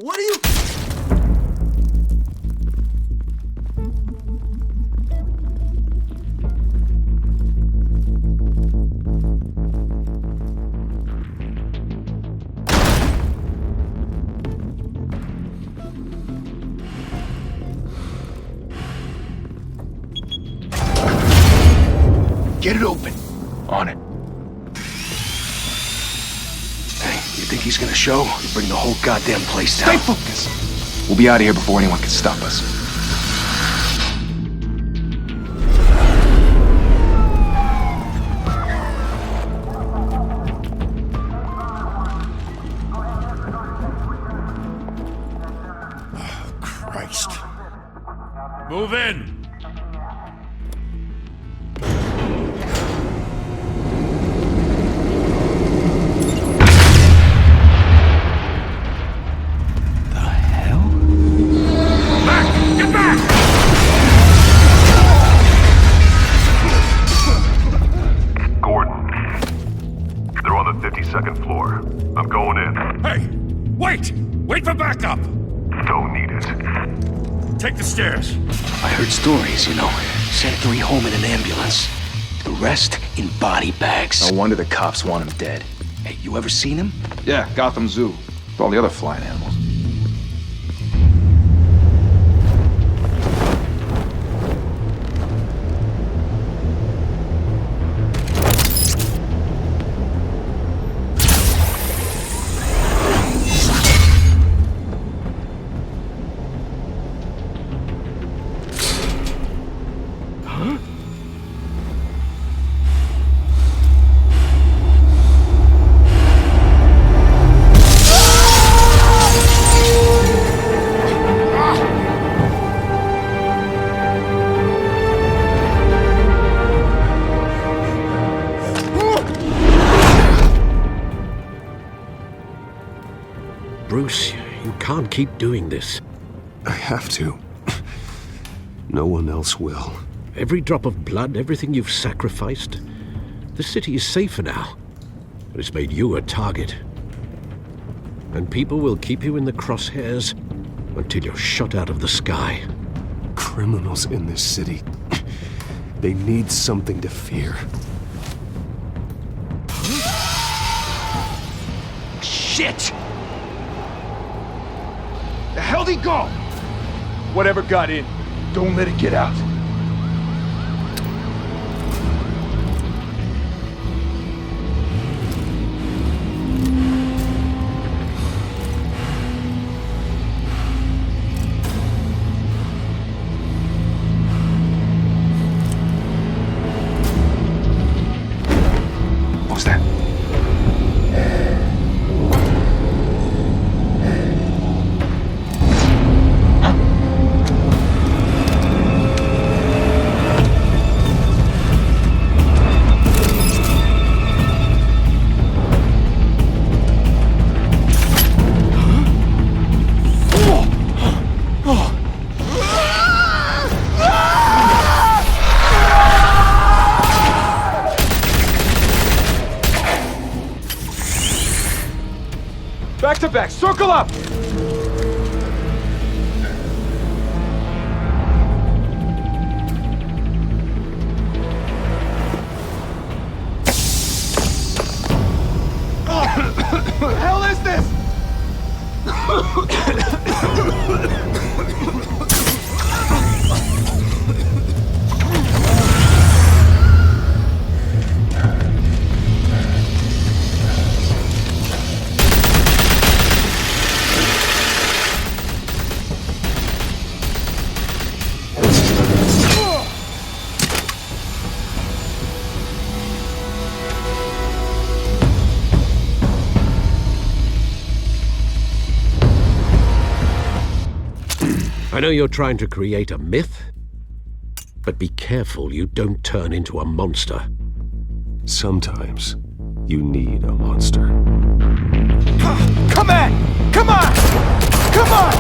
What are you... Get it open. On it. Hey, you think he's gonna show? You bring the whole goddamn place down. Stay focused. We'll be out of here before anyone can stop us. Oh, Christ. Move in! Second floor. I'm going in. Hey! Wait! Wait for backup! Don't need it. Take the stairs. I heard stories, you know. Sent 3 home in an ambulance. The rest in body bags. No wonder the cops want him dead. Hey, you ever seen him? Yeah, Gotham Zoo. With all the other flying animals. Bruce, you can't keep doing this. I have to. No one else will. Every drop of blood, everything you've sacrificed. The city is safer now, but it's made you a target. And people will keep you in the crosshairs until you're shot out of the sky. Criminals in this city. They need something to fear. Shit! The hell'd he go? Whatever got in, don't let it get out. What was that? Back to back, circle up! What the hell is this? I know you're trying to create a myth, but be careful you don't turn into a monster. Sometimes you need a monster. Come on! Come on! Come on!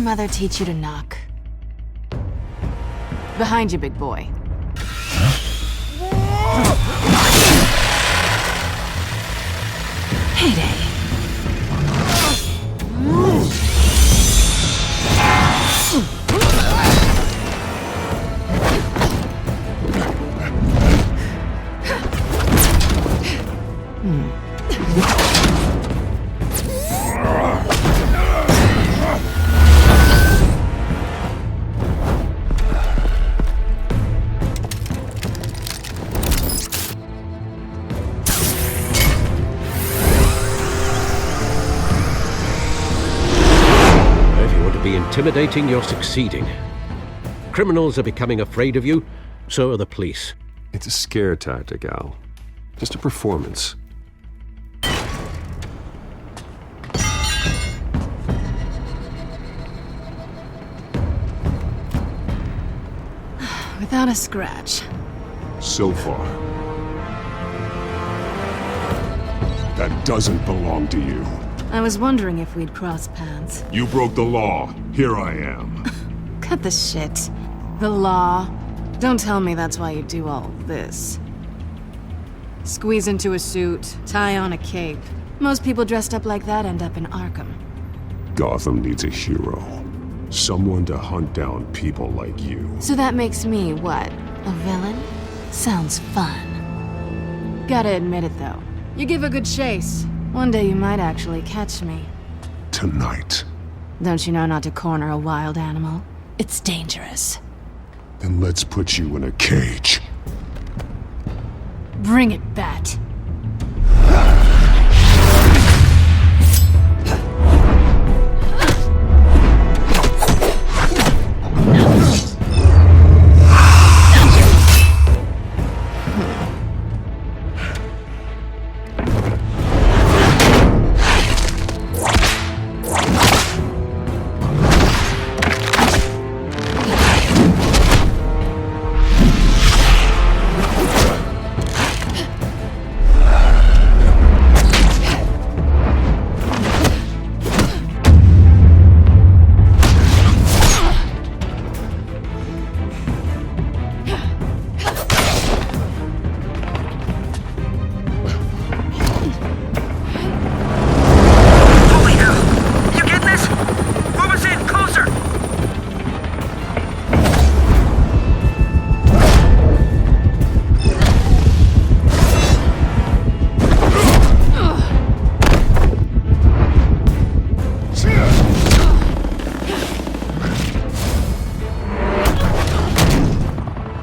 mother teach you to knock? Behind you, big boy. Heyday. Intimidating, you're succeeding. Criminals are becoming afraid of you, so are the police. It's a scare tactic, Al. Just a performance. Without a scratch. So far. That doesn't belong to you. I was wondering if we'd cross paths. You broke the law. Here I am. Cut the shit. The law. Don't tell me that's why you do all this. Squeeze into a suit, tie on a cape. Most people dressed up like that end up in Arkham. Gotham needs a hero. Someone to hunt down people like you. So that makes me, what, a villain? Sounds fun. Gotta admit it, though. You give a good chase. One day you might actually catch me. Tonight. Don't you know not to corner a wild animal? It's dangerous. Then let's put you in a cage. Bring it, Bat.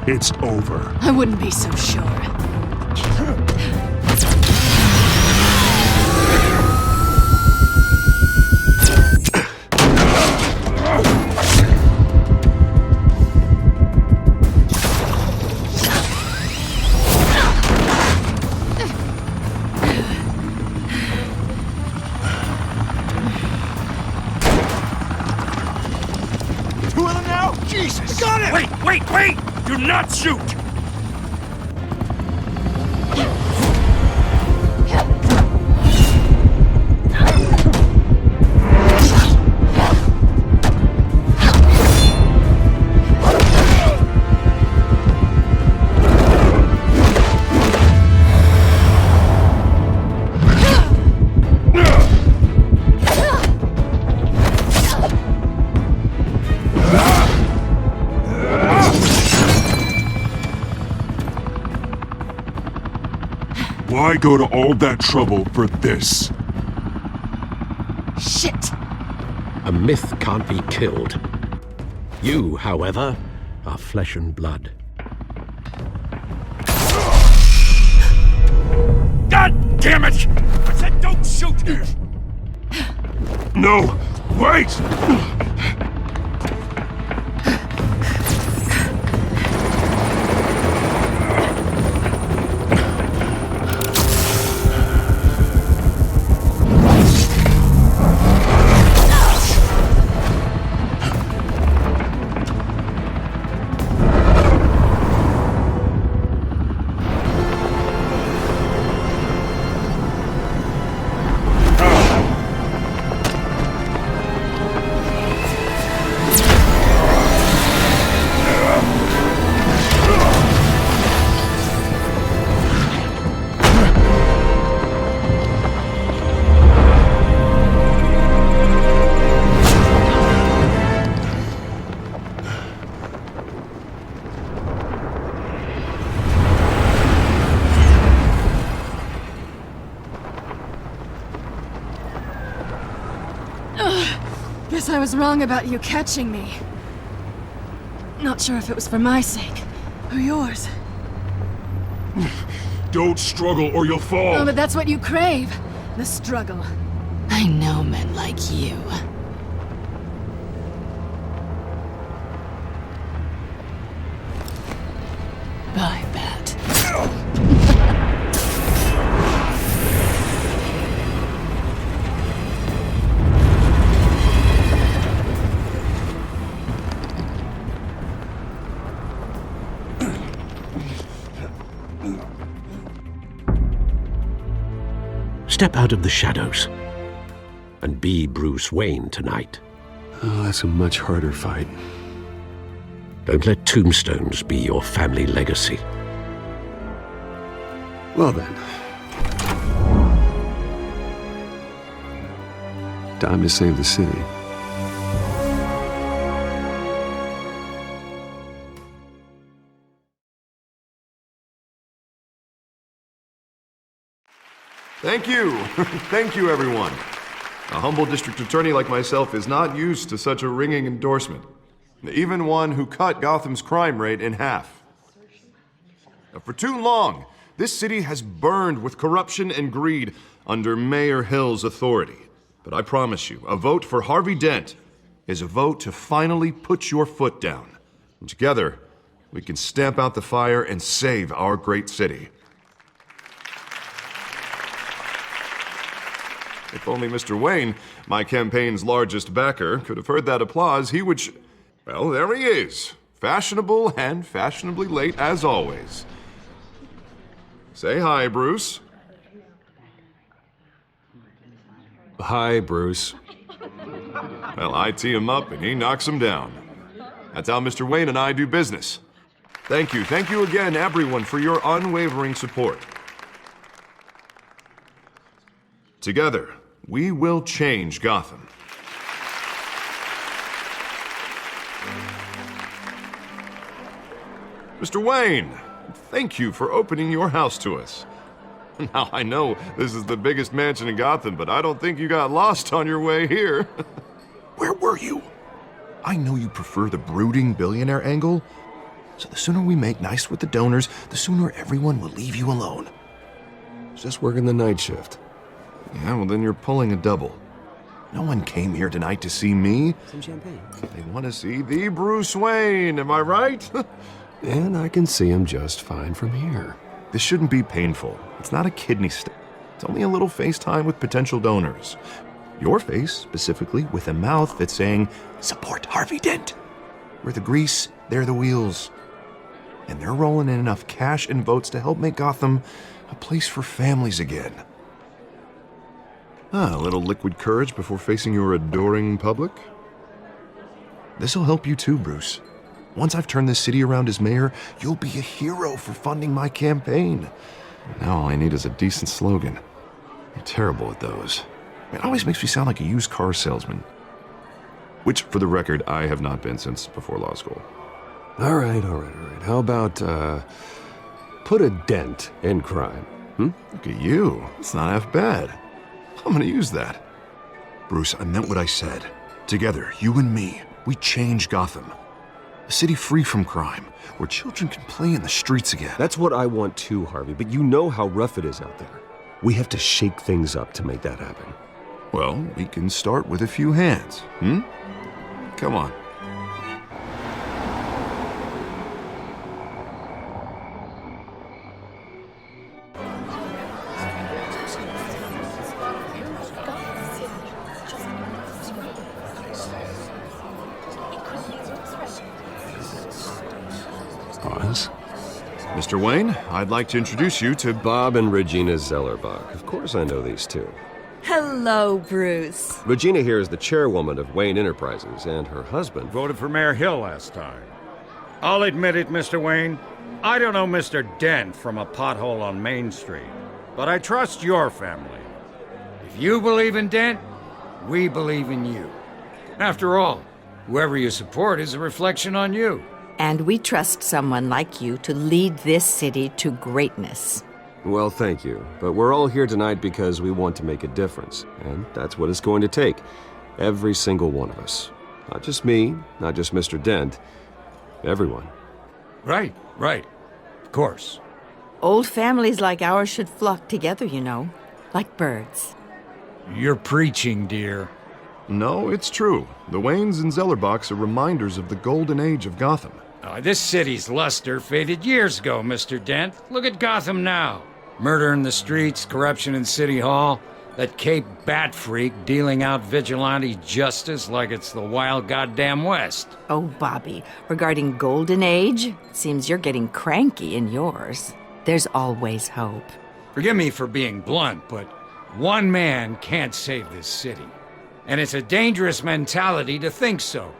It's over. I wouldn't be so sure. Two of them now? Jesus! Got it! Wait! Do not shoot! Why go to all that trouble for this? Shit! A myth can't be killed. You, however, are flesh and blood. God damn it! I said don't shoot! No! Wait! guess I was wrong about you catching me. Not sure if it was for my sake, or yours. Don't struggle or you'll fall! Oh, but that's what you crave. The struggle. I know men like you. Bye, Bat. Step out of the shadows and be Bruce Wayne tonight. Oh, that's a much harder fight. Don't let tombstones be your family legacy. Well then. Time to save the city. Thank you. Thank you, everyone. A humble district attorney like myself is not used to such a ringing endorsement. Even one who cut Gotham's crime rate in half. For too long, this city has burned with corruption and greed under Mayor Hill's authority. But I promise you, a vote for Harvey Dent is a vote to finally put your foot down. And together, we can stamp out the fire and save our great city. If only Mr. Wayne, my campaign's largest backer, could have heard that applause, he would well, there he is. Fashionable and fashionably late as always. Say hi, Bruce. Hi, Bruce. Well, I tee him up and he knocks him down. That's how Mr. Wayne and I do business. Thank you again, everyone, for your unwavering support. Together, we will change Gotham. Mr. Wayne, thank you for opening your house to us. Now, I know this is the biggest mansion in Gotham, but I don't think you got lost on your way here. Where were you? I know you prefer the brooding billionaire angle, so the sooner we make nice with the donors, the sooner everyone will leave you alone. Just working the night shift. Yeah, well then you're pulling a double. No one came here tonight to see me. Some champagne. They want to see the Bruce Wayne, am I right? And I can see him just fine from here. This shouldn't be painful. It's not a kidney stone. It's only a little FaceTime with potential donors. Your face, specifically, with a mouth that's saying, support Harvey Dent. We're the grease, they're the wheels. And they're rolling in enough cash and votes to help make Gotham a place for families again. A little liquid courage before facing your adoring public. This'll help you too, Bruce. Once I've turned this city around as mayor, you'll be a hero for funding my campaign. Now all I need is a decent slogan. I'm terrible at those. It always makes me sound like a used car salesman. Which, for the record, I have not been since before law school. All right. How about, put a dent in crime? Look at you. It's not half bad. I'm gonna use that. Bruce, I meant what I said. Together, you and me, we change Gotham. A city free from crime, where children can play in the streets again. That's what I want too, Harvey, but you know how rough it is out there. We have to shake things up to make that happen. Well, we can start with a few hands, Come on. Pause. Mr. Wayne, I'd like to introduce you to Bob and Regina Zellerbach. Of course I know these two. Hello, Bruce. Regina here is the chairwoman of Wayne Enterprises, and her husband... Voted for Mayor Hill last time. I'll admit it, Mr. Wayne. I don't know Mr. Dent from a pothole on Main Street, but I trust your family. If you believe in Dent, we believe in you. After all, whoever you support is a reflection on you. And we trust someone like you to lead this city to greatness. Well, thank you. But we're all here tonight because we want to make a difference, and that's what it's going to take. Every single one of us. Not just me, not just Mr. Dent. Everyone. Right. Of course. Old families like ours should flock together, you know, like birds. You're preaching, dear. No, it's true. The Waynes and Zellerbachs are reminders of the golden age of Gotham. This city's luster faded years ago, Mr. Dent. Look at Gotham now. Murder in the streets, corruption in City Hall, that Cape Bat freak dealing out vigilante justice like it's the wild goddamn West. Oh, Bobby, regarding Golden Age, seems you're getting cranky in yours. There's always hope. Forgive me for being blunt, but one man can't save this city. And it's a dangerous mentality to think so.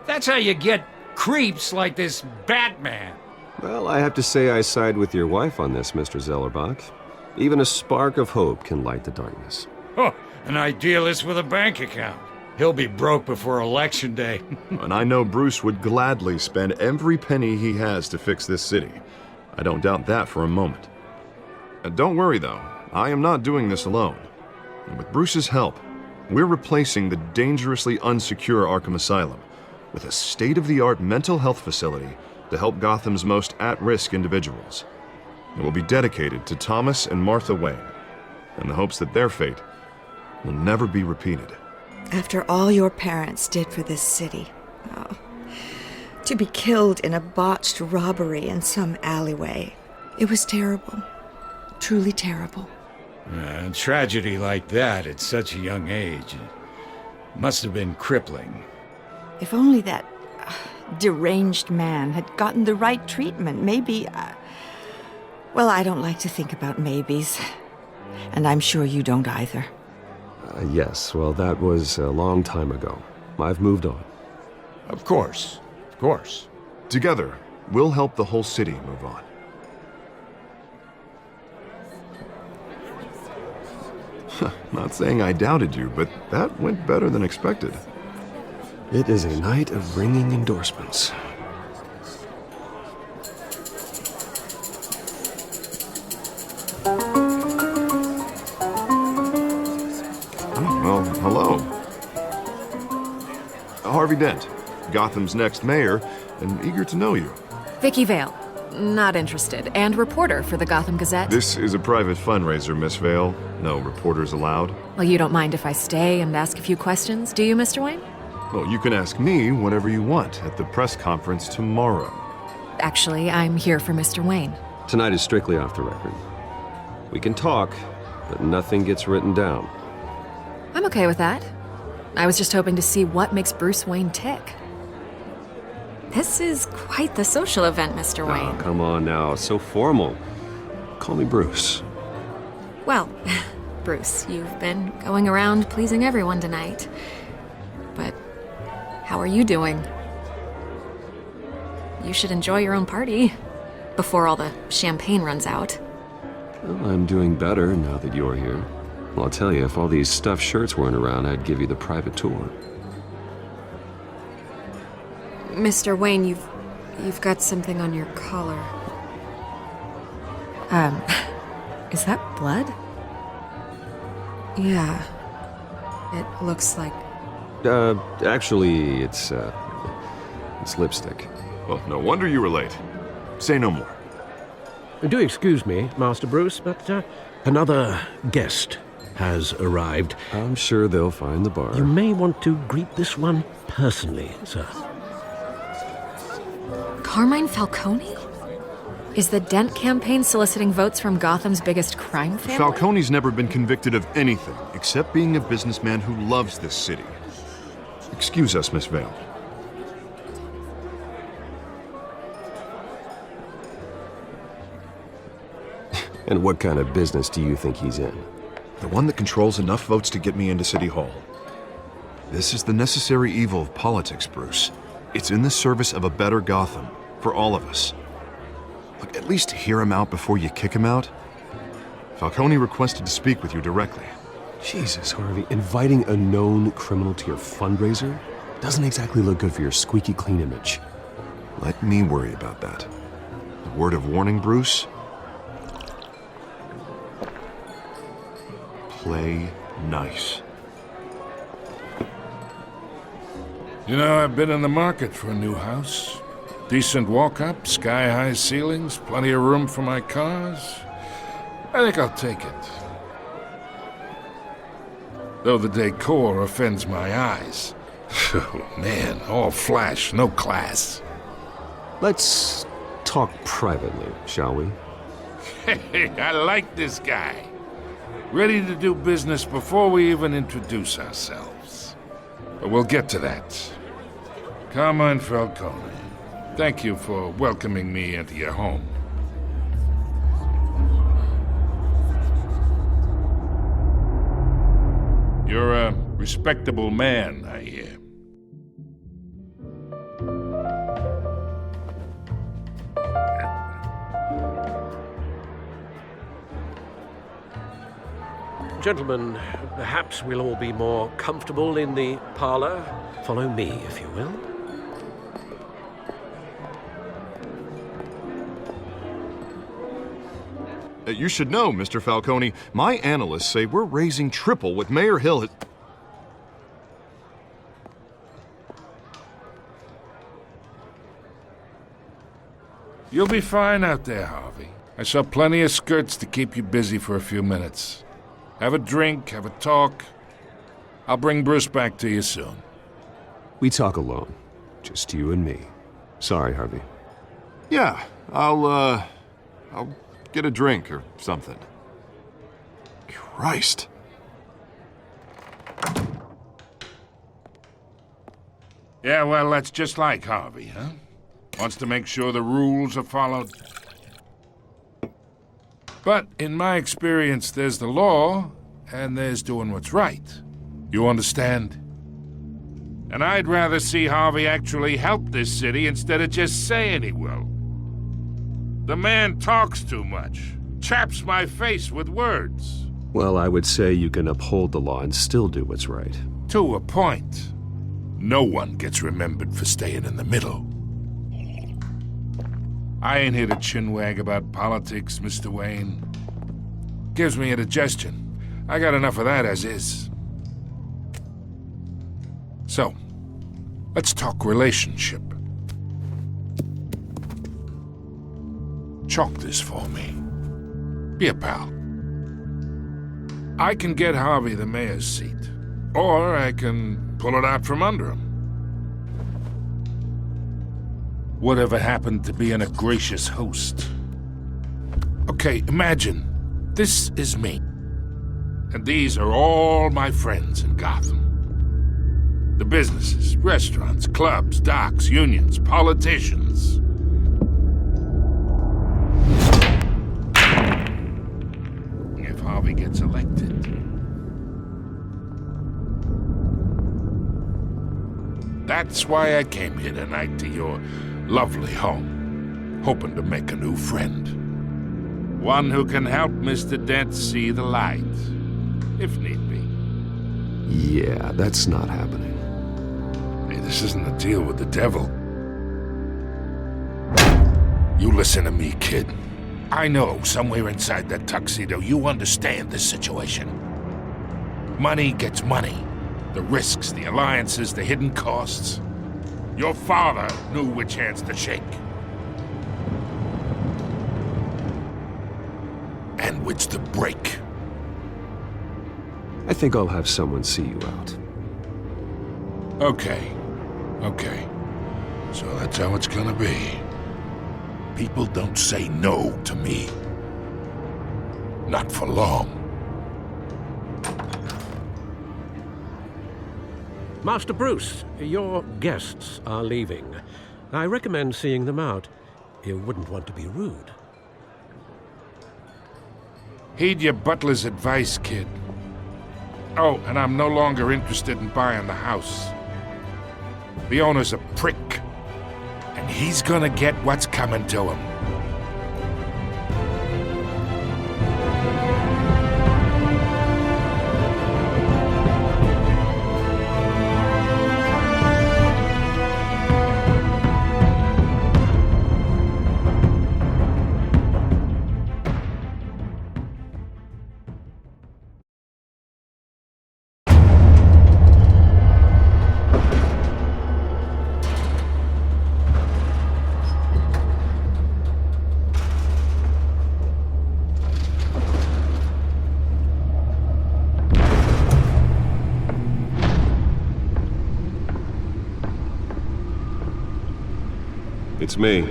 That's how you get creeps like this Batman. Well, I have to say I side with your wife on this, Mr. Zellerbach. Even a spark of hope can light the darkness. Oh, an idealist with a bank account. He'll be broke before Election Day. And I know Bruce would gladly spend every penny he has to fix this city. I don't doubt that for a moment. Don't worry, though. I am not doing this alone. And with Bruce's help, we're replacing the dangerously unsecure Arkham Asylum with a state-of-the-art mental health facility to help Gotham's most at-risk individuals. It will be dedicated to Thomas and Martha Wayne, in the hopes that their fate will never be repeated. After all your parents did for this city, to be killed in a botched robbery in some alleyway, it was terrible. Truly terrible. A tragedy like that at such a young age must have been crippling. If only that deranged man had gotten the right treatment, maybe... well, I don't like to think about maybes. And I'm sure you don't either. Yes, well, that was a long time ago. I've moved on. Of course. Together, we'll help the whole city move on. Not saying I doubted you, but that went better than expected. It is a night of ringing endorsements. Well, hello. Harvey Dent, Gotham's next mayor, and eager to know you. Vicky Vale. Not interested. And reporter for the Gotham Gazette. This is a private fundraiser, Miss Vale. No reporters allowed. Well, you don't mind if I stay and ask a few questions, do you, Mr. Wayne? Well, you can ask me whatever you want at the press conference tomorrow. Actually, I'm here for Mr. Wayne. Tonight is strictly off the record. We can talk, but nothing gets written down. I'm okay with that. I was just hoping to see what makes Bruce Wayne tick. This is quite the social event, Mr. Wayne. Oh, come on now. It's so formal. Call me Bruce. Well, Bruce, you've been going around pleasing everyone tonight. But how are you doing? You should enjoy your own party before all the champagne runs out. Well, I'm doing better now that you're here. Well, I'll tell you, if all these stuffed shirts weren't around, I'd give you the private tour. Mr. Wayne, you've got something on your collar. Is that blood? Yeah. It looks like... Actually, it's lipstick. Well, no wonder you were late. Say no more. Do excuse me, Master Bruce, but another guest has arrived. I'm sure they'll find the bar. You may want to greet this one personally, sir. Carmine Falcone? Is the Dent campaign soliciting votes from Gotham's biggest crime family? Falcone's never been convicted of anything except being a businessman who loves this city. Excuse us, Miss Vale. And what kind of business do you think he's in? The one that controls enough votes to get me into City Hall. This is the necessary evil of politics, Bruce. It's in the service of a better Gotham, for all of us. Look, at least hear him out before you kick him out. Falcone requested to speak with you directly. Jesus, Harvey, inviting a known criminal to your fundraiser doesn't exactly look good for your squeaky clean image. Let me worry about that. A word of warning, Bruce? Play nice. You know, I've been in the market for a new house. Decent walk-up, sky-high ceilings, plenty of room for my cars. I think I'll take it. Though the decor offends my eyes. Oh, man, all flash, no class. Let's talk privately, shall we? Hey, I like this guy. Ready to do business before we even introduce ourselves. But we'll get to that. Carmine Falcone, thank you for welcoming me into your home. You're a respectable man, I hear. Gentlemen, perhaps we'll all be more comfortable in the parlor. Follow me, if you will. You should know, Mr. Falcone, my analysts say we're raising triple what Mayor Hill has... You'll be fine out there, Harvey. I saw plenty of skirts to keep you busy for a few minutes. Have a drink, have a talk. I'll bring Bruce back to you soon. We talk alone. Just you and me. Sorry, Harvey. Yeah, I'll get a drink or something. Christ. Yeah, well, that's just like Harvey, huh? Wants to make sure the rules are followed. But in my experience, there's the law, and there's doing what's right. You understand? And I'd rather see Harvey actually help this city instead of just saying he will. The man talks too much, chaps my face with words. Well, I would say you can uphold the law and still do what's right. To a point. No one gets remembered for staying in the middle. I ain't here to chinwag about politics, Mr. Wayne. Gives me indigestion. I got enough of that as is. So, let's talk relationship. Chalk this for me. Be a pal. I can get Harvey the mayor's seat, or I can pull it out from under him. Whatever happened to being a gracious host? Okay, imagine this is me, and these are all my friends in Gotham. The businesses, restaurants, clubs, docks, unions, politicians. If Harvey gets elected. That's why I came here tonight to your lovely home, hoping to make a new friend. One who can help Mr. Dent see the light, if need be. Yeah, that's not happening. Hey, this isn't a deal with the devil. You listen to me, kid. I know somewhere inside that tuxedo you understand this situation. Money gets money. The risks, the alliances, the hidden costs. Your father knew which hands to shake. And which to break. I think I'll have someone see you out. Okay. So that's how it's gonna be. People don't say no to me. Not for long. Master Bruce, your guests are leaving. I recommend seeing them out. You wouldn't want to be rude. Heed your butler's advice, kid. Oh, and I'm no longer interested in buying the house. The owner's a prick, and he's gonna get what's coming to him. It's me.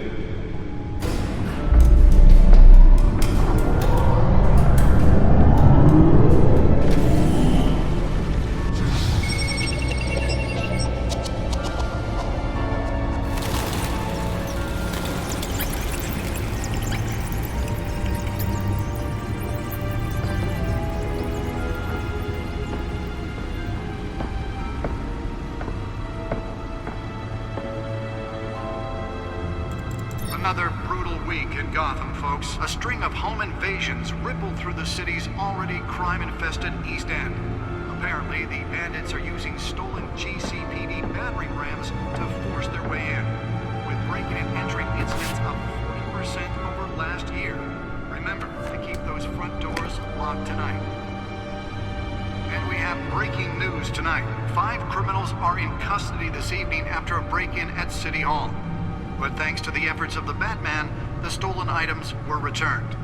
Another brutal week in Gotham, folks. A string of home invasions rippled through the city's already crime-infested East End. Apparently, the bandits are using stolen GCPD battering rams to force their way in, with breaking and entering incidents up 40% over last year. Remember to keep those front doors locked tonight. And we have breaking news tonight. 5 criminals are in custody this evening after a break-in at City Hall. But thanks to the efforts of the Batman, the stolen items were returned.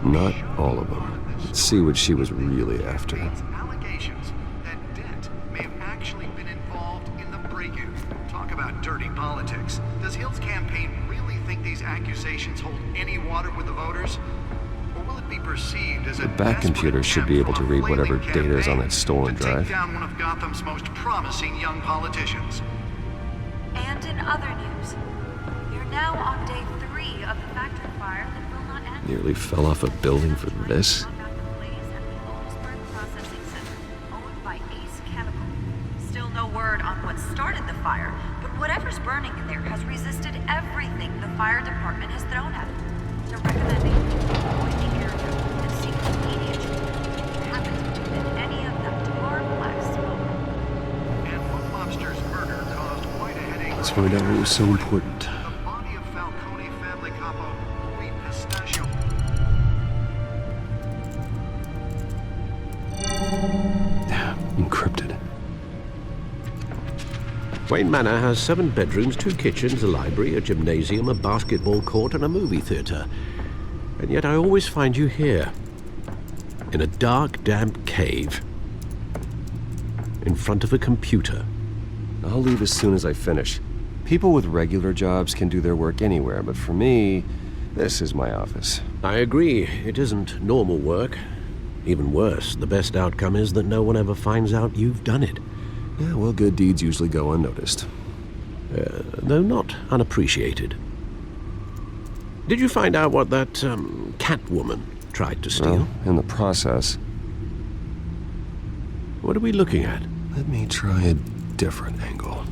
Not all of them. Let's see what she was really after. Allegations that Dent may have actually been involved in the break-in. Talk about dirty politics. Does Hill's campaign really think these accusations hold any water with the voters? Or will it be perceived as a The Bat computer should be able to read whatever data is on that stolen to drive. take down one of Gotham's most promising young politicians? And in other news, you're now on day 3 of the factory fire that will not end. Nearly fell off a building for this. Owned by Ace Chemical. Still no word on what started the fire, but whatever's burning in there has resisted everything the fire department has thrown at it. They're recommending you avoid the area and seek immediate treatment if you happen to be in any of that tar black smoke. And one lobster's murder caused quite a headache. Let's find out what was so important. The body of Falcone family capo, Louis Pistachio. Encrypted. Wayne Manor has 7 bedrooms, 2 kitchens, a library, a gymnasium, a basketball court, and a movie theater. And yet I always find you here, in a dark, damp cave, in front of a computer. I'll leave as soon as I finish. People with regular jobs can do their work anywhere, but for me, this is my office. I agree, it isn't normal work. Even worse, the best outcome is that no one ever finds out you've done it. Yeah, well, good deeds usually go unnoticed. Though not unappreciated. Did you find out what that, Catwoman tried to steal? Well, in the process. What are we looking at? Let me try a different angle.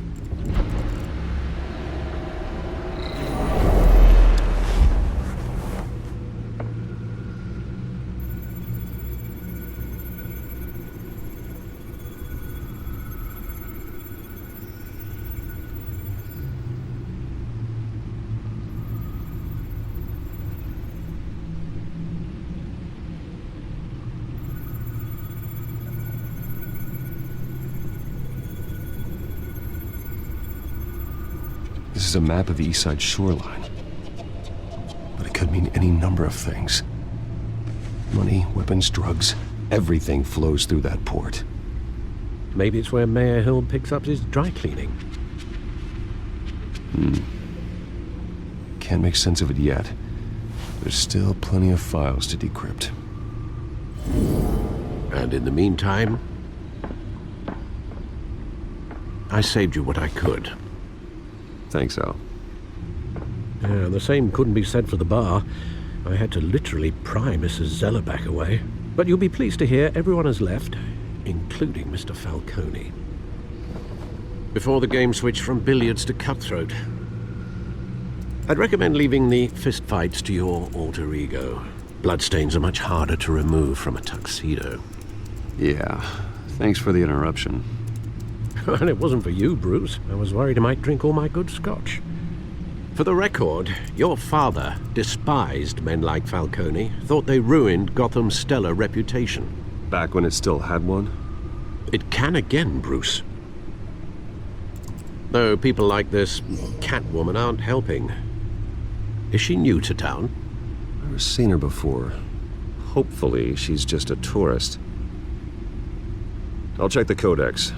This is a map of the East Side shoreline. But it could mean any number of things. Money, weapons, drugs, everything flows through that port. Maybe it's where Mayor Hill picks up his dry cleaning. Can't make sense of it yet. There's still plenty of files to decrypt. And in the meantime, I saved you what I could. Thanks, Al. Yeah, the same couldn't be said for the bar. I had to literally pry Mrs. Zeller back away. But you'll be pleased to hear everyone has left, including Mr. Falcone. Before the game switched from billiards to cutthroat. I'd recommend leaving the fistfights to your alter ego. Bloodstains are much harder to remove from a tuxedo. Yeah, thanks for the interruption. And it wasn't for you, Bruce. I was worried I might drink all my good scotch. For the record, your father despised men like Falcone, thought they ruined Gotham's stellar reputation. Back when it still had one? It can again, Bruce. Though people like this Catwoman aren't helping. Is she new to town? Never seen her before. Hopefully, she's just a tourist. I'll check the codex.